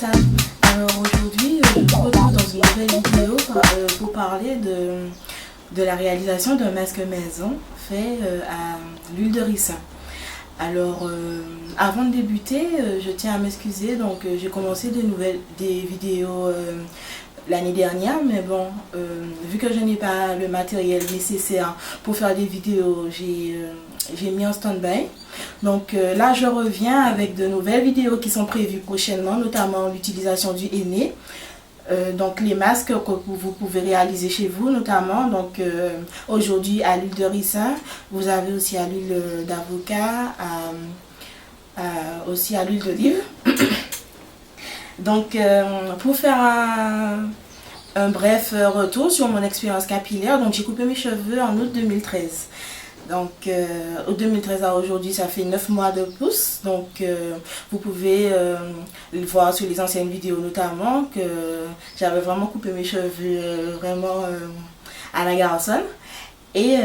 Lisa. Alors aujourd'hui, je vous retrouve dans une nouvelle vidéo pour parler de la réalisation d'un masque maison fait à l'huile de ricin. Alors avant de débuter, je tiens à m'excuser, donc j'ai commencé des vidéos l'année dernière, mais bon, vu que je n'ai pas le matériel nécessaire pour faire des vidéos, j'ai mis en stand-by. Donc là, je reviens avec de nouvelles vidéos qui sont prévues prochainement, notamment l'utilisation du henné. Donc les masques que vous pouvez réaliser chez vous, notamment donc aujourd'hui à l'huile de ricin, vous avez aussi à l'huile d'avocat, aussi à l'huile d'olive. Donc pour faire un bref retour sur mon expérience capillaire, donc j'ai coupé mes cheveux en août 2013. Donc au 2013 à aujourd'hui, ça fait 9 mois de pouce. Donc vous pouvez le voir sur les anciennes vidéos notamment que j'avais vraiment coupé mes cheveux vraiment à la garçonne. Et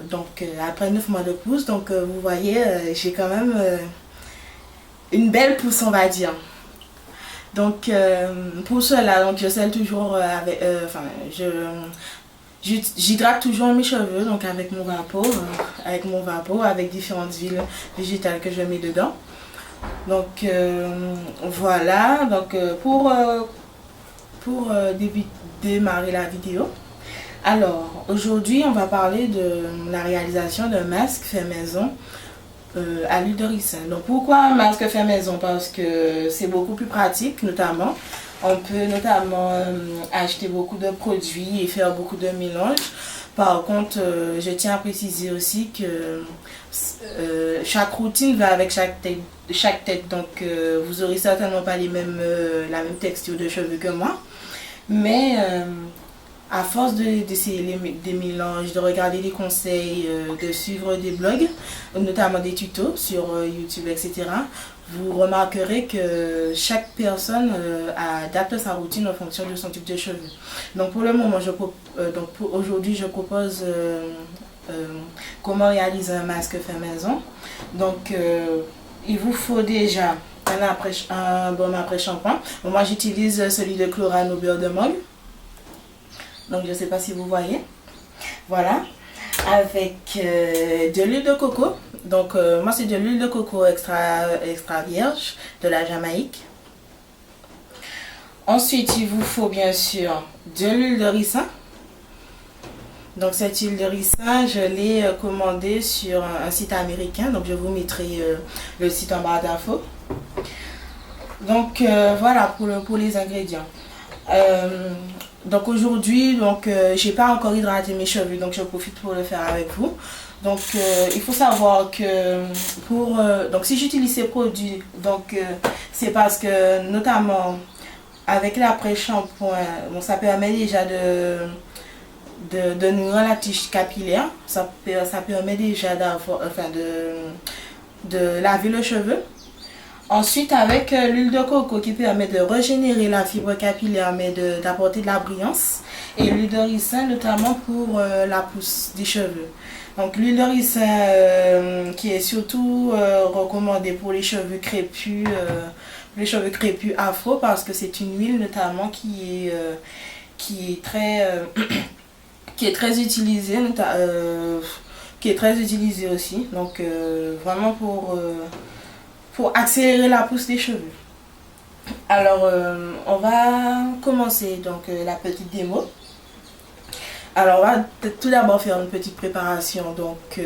donc après 9 mois de pouce, donc vous voyez, j'ai quand même une belle pousse, on va dire. Donc pour cela, donc je scelle toujours j'hydrate toujours mes cheveux donc avec mon vapeau, avec différentes huiles végétales que je mets dedans. Donc voilà, donc pour démarrer la vidéo. Alors aujourd'hui on va parler de la réalisation d'un masque fait maison à l'huile de ricin. Donc pourquoi un masque fait maison? Parce que c'est beaucoup plus pratique, notamment. On peut notamment acheter beaucoup de produits et faire beaucoup de mélanges. Par contre, je tiens à préciser aussi que chaque routine va avec chaque tête. Donc vous aurez certainement pas la même texture de cheveux que moi. Mais à force d'essayer des mélanges, de regarder des conseils, de suivre des blogs, notamment des tutos sur YouTube, etc., vous remarquerez que chaque personne adapte sa routine en fonction de son type de cheveux. Donc pour le moment, aujourd'hui, je propose comment réaliser un masque fait maison. Donc il vous faut déjà un baume après shampoing. Moi, j'utilise celui de Chlorane au beurre de mangue. Donc je ne sais pas si vous voyez. Voilà. Avec de l'huile de coco. Donc moi c'est de l'huile de coco extra vierge de la Jamaïque. Ensuite il vous faut bien sûr de l'huile de ricin. Donc cette huile de ricin je l'ai commandée sur un site américain. Donc je vous mettrai le site en barre d'infos. Donc voilà pour les ingrédients. Donc aujourd'hui, j'ai pas encore hydraté mes cheveux, donc je profite pour le faire avec vous. Donc il faut savoir que donc si j'utilise ces produits, donc c'est parce que notamment avec l'après-shampoing, ça permet déjà de nourrir la tige capillaire. Ça permet déjà de laver le cheveu. Ensuite, avec l'huile de coco qui permet de régénérer la fibre capillaire, mais d'apporter de la brillance. Et l'huile de ricin, notamment pour la pousse des cheveux. Donc l'huile de ricin qui est surtout recommandée pour les cheveux crépus, afro, parce que c'est une huile notamment qui est très utilisée, aussi. Donc vraiment pour accélérer la pousse des cheveux. Alors on va commencer donc la petite démo. Alors on va tout d'abord faire une petite préparation. Donc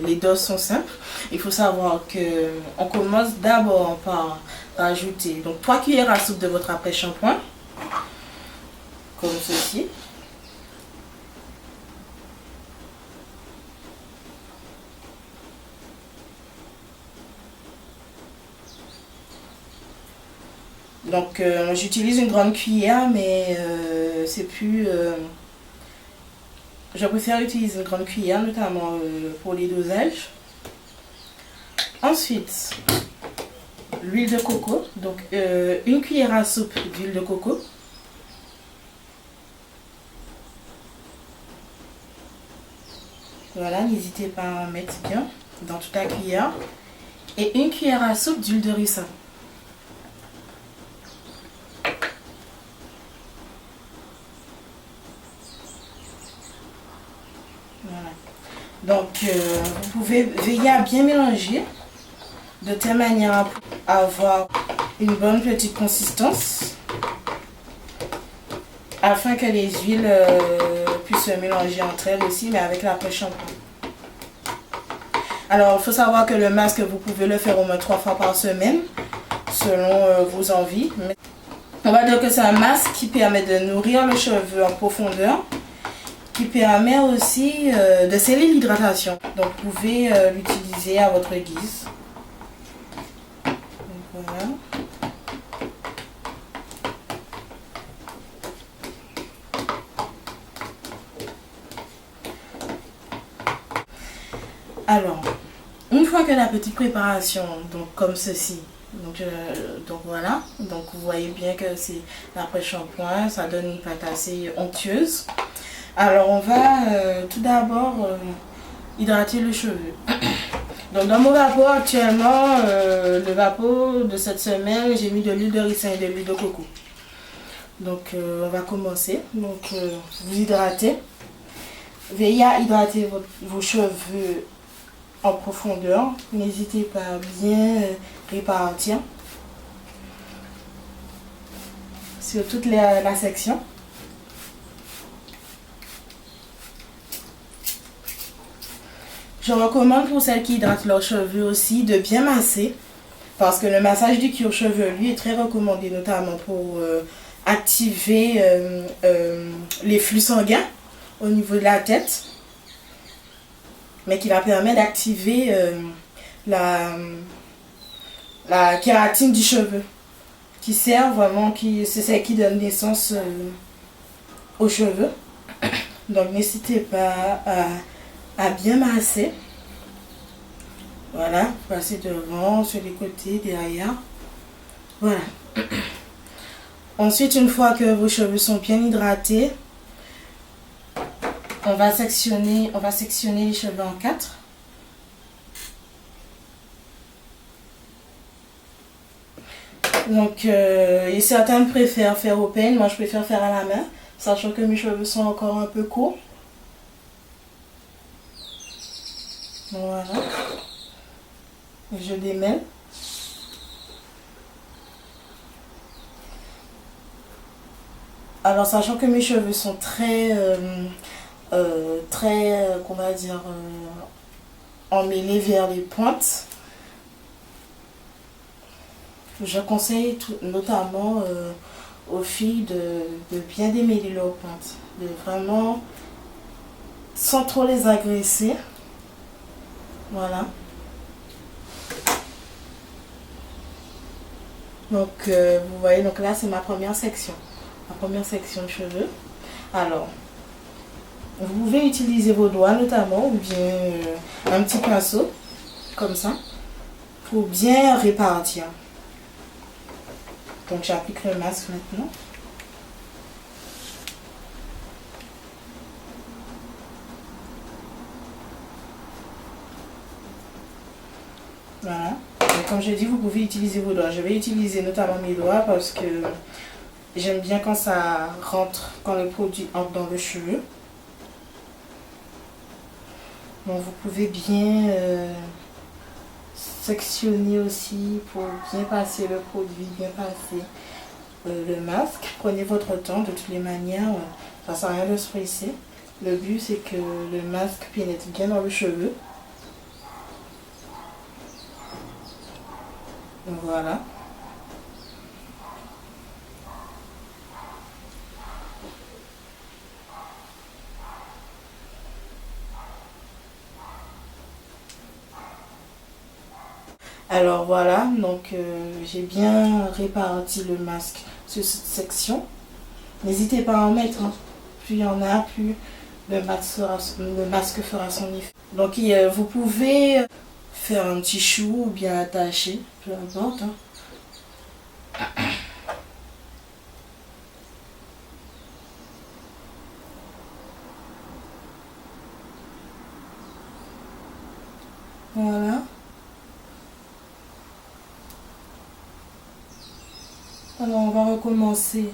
les doses sont simples. Il faut savoir que on commence d'abord par rajouter donc 3 cuillères à soupe de votre après-shampoing, comme ceci. Donc j'utilise une grande cuillère, mais c'est plus... je préfère utiliser une grande cuillère, notamment pour les dosages. Ensuite, l'huile de coco. Donc une cuillère à soupe d'huile de coco. Voilà, n'hésitez pas à en mettre bien dans toute la cuillère. Et une cuillère à soupe d'huile de ricin. vous pouvez veiller à bien mélanger de telle manière à avoir une bonne petite consistance afin que les huiles puissent se mélanger entre elles aussi, mais avec l'après-shampoing. Alors, il faut savoir que le masque, vous pouvez le faire au moins 3 fois par semaine, selon vos envies. On va dire que c'est un masque qui permet de nourrir le cheveu en profondeur, qui permet aussi de sceller l'hydratation. Donc, vous pouvez l'utiliser à votre guise. Donc, voilà. Alors, une fois que la petite préparation, donc comme ceci, donc voilà, donc vous voyez bien que c'est l'après-shampoing, ça donne une pâte assez onctueuse. Alors on va tout d'abord hydrater le cheveu. Donc dans mon vapeau actuellement, le vapeau de cette semaine, j'ai mis de l'huile de ricin et de l'huile de coco. Donc on va commencer. Donc vous hydratez. Veillez à hydrater vos cheveux en profondeur. N'hésitez pas à bien répartir sur toute la section. Je recommande pour celles qui hydratent leurs cheveux aussi de bien masser, parce que le massage du cuir chevelu est très recommandé, notamment pour activer les flux sanguins au niveau de la tête, mais qui va permettre d'activer la kératine du cheveu, qui sert vraiment, c'est celle qui donne naissance aux cheveux. Donc n'hésitez pas à bien masser. Voilà, passer devant, sur les côtés, derrière. Voilà. Ensuite, une fois que vos cheveux sont bien hydratés, on va sectionner les cheveux en 4. Donc, et certains préfèrent faire au peigne, moi je préfère faire à la main, sachant que mes cheveux sont encore un peu courts. Voilà. Je démêle. Alors, sachant que mes cheveux sont très, qu'on va dire, emmêlés vers les pointes, je conseille notamment aux filles de bien démêler leurs pointes, de vraiment, sans trop les agresser. Voilà. Donc, vous voyez, donc là, c'est ma première section. Ma première section de cheveux. Alors, vous pouvez utiliser vos doigts notamment, ou bien un petit pinceau, comme ça, pour bien répartir. Donc, j'applique le masque maintenant. Voilà. Et comme je dis, vous pouvez utiliser vos doigts. Je vais utiliser notamment mes doigts parce que j'aime bien quand ça rentre, quand le produit entre dans le cheveu. Donc vous pouvez bien sectionner aussi pour bien passer le produit, bien passer le masque. Prenez votre temps, de toutes les manières, ça ne sert à rien de se presser. Le but c'est que le masque pénètre bien dans le cheveu. Donc voilà. Alors voilà, donc j'ai bien réparti le masque sur cette section. N'hésitez pas à en mettre, hein. Plus il y en a, plus le masque fera son effet. Donc vous pouvez faire un petit chou ou bien attacher, peu importe, hein. Voilà. Alors on va recommencer.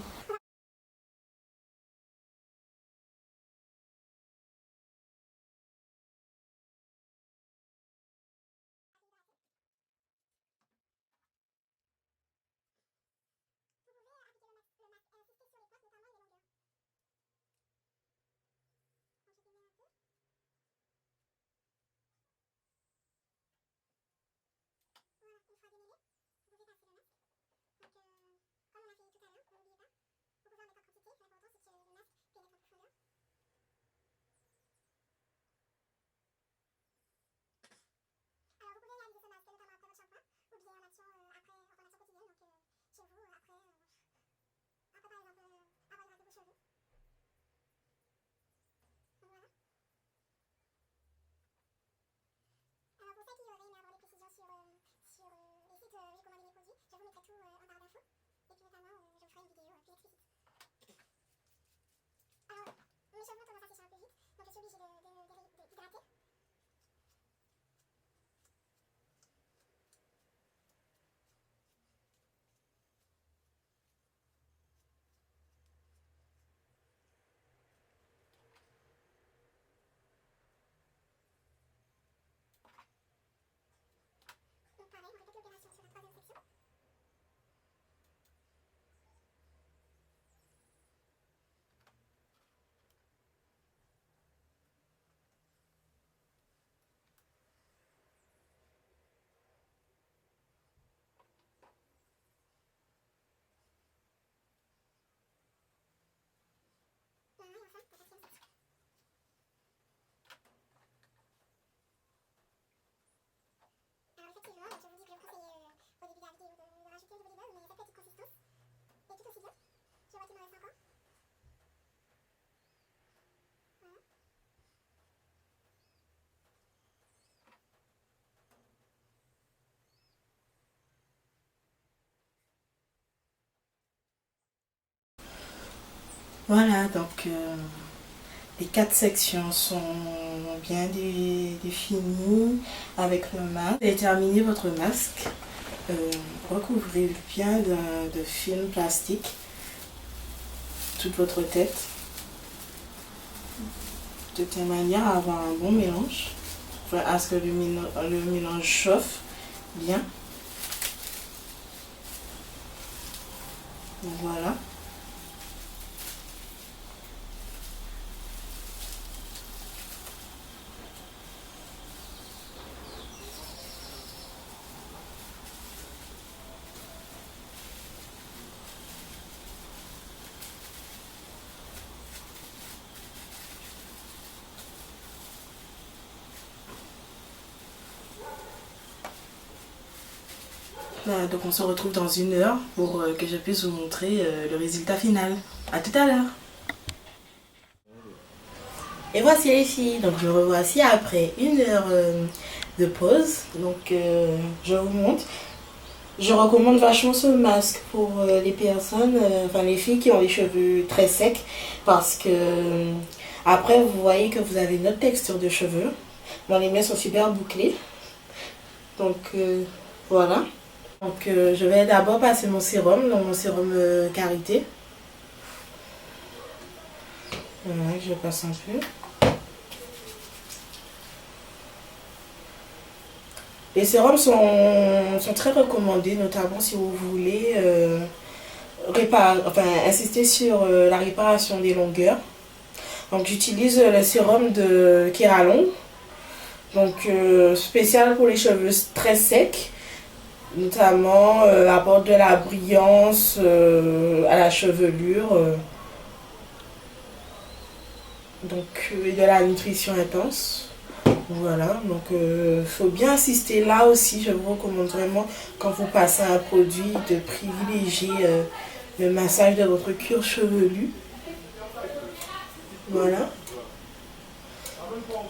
Voilà, donc les 4 sections sont bien définies avec le masque. Et terminez votre masque. Recouvrez bien de film plastique toute votre tête, de telle manière à avoir un bon mélange, enfin, à ce que le mélange chauffe bien. Voilà. Donc on se retrouve dans 1 heure pour que je puisse vous montrer le résultat final. À tout à l'heure. Et voici les filles, donc me revoici après 1 heure de pause. Donc je vous montre. Je recommande vachement ce masque pour les personnes, enfin les filles qui ont les cheveux très secs, parce que après vous voyez que vous avez une autre texture de cheveux. Bon, les miens sont super bouclés. Donc voilà. Donc je vais d'abord passer mon sérum, donc mon sérum Karité. Voilà, je passe un peu. Les sérums sont très recommandés, notamment si vous voulez insister sur la réparation des longueurs. Donc j'utilise le sérum de Kéralon, donc spécial pour les cheveux très secs. Notamment apporte de la brillance à la chevelure, donc et de la nutrition intense. Voilà, donc faut bien insister là aussi. Je vous recommande vraiment, quand vous passez un produit, de privilégier le massage de votre cuir chevelu. Voilà.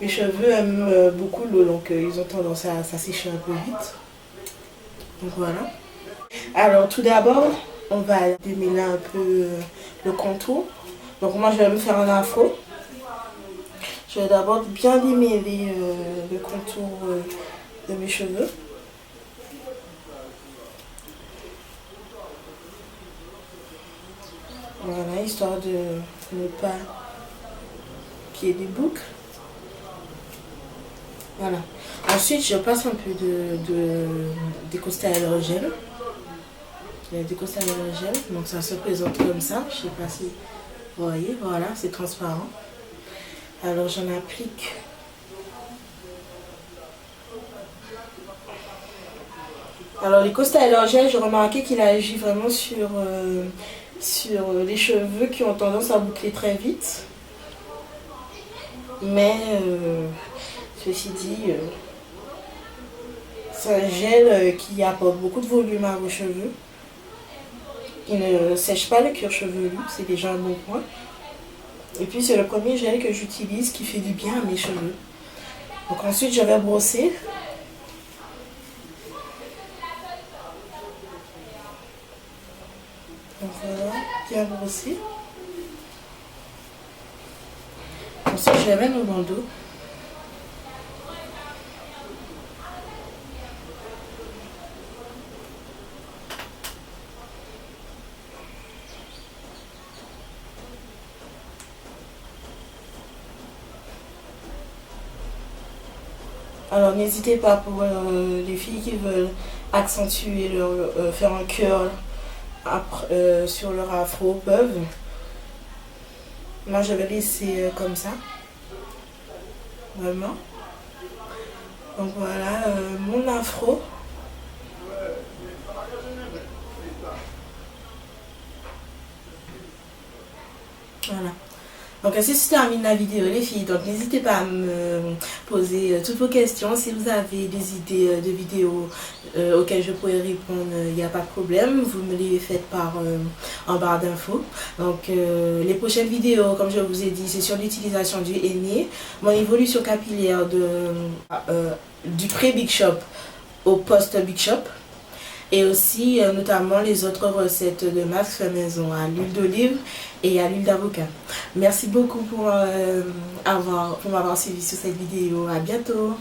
Mes cheveux aiment beaucoup l'eau, donc ils ont tendance à s'assécher un peu vite. Donc voilà. Alors tout d'abord, on va démêler un peu le contour. Donc moi je vais me faire un afro. Je vais d'abord bien démêler le contour de mes cheveux. Voilà, histoire de ne pas qu'il y ait des boucles. Voilà. Ensuite, je passe un peu de découstage gel. Le découstage gel, donc ça se présente comme ça. Je ne sais pas si vous voyez, voilà, c'est transparent. Alors j'en applique. Alors les costages gel, j'ai remarqué qu'il agit vraiment sur les cheveux qui ont tendance à boucler très vite. Mais ceci dit, c'est un gel qui apporte beaucoup de volume à vos cheveux. Il ne sèche pas le cuir chevelu, c'est déjà un bon point. Et puis c'est le premier gel que j'utilise qui fait du bien à mes cheveux. Donc ensuite je vais brosser. Donc voilà, bien grossi. Ensuite, je vais mettre au bandeau. Alors n'hésitez pas pour les filles qui veulent accentuer faire un curl sur leur afro peuvent. Moi je vais laisser comme ça. Vraiment. Donc voilà mon afro. Voilà. Donc ainsi se termine la vidéo les filles, donc n'hésitez pas à me poser toutes vos questions, si vous avez des idées de vidéos auxquelles je pourrais répondre, il n'y a pas de problème, vous me les faites en barre d'infos. Donc les prochaines vidéos, comme je vous ai dit, c'est sur l'utilisation du henné, mon évolution capillaire du pré-Big Shop au post-Big Shop. Et aussi notamment les autres recettes de masques fait maison à l'huile d'olive et à l'huile d'avocat. Merci beaucoup pour m'avoir suivi sur cette vidéo. À bientôt.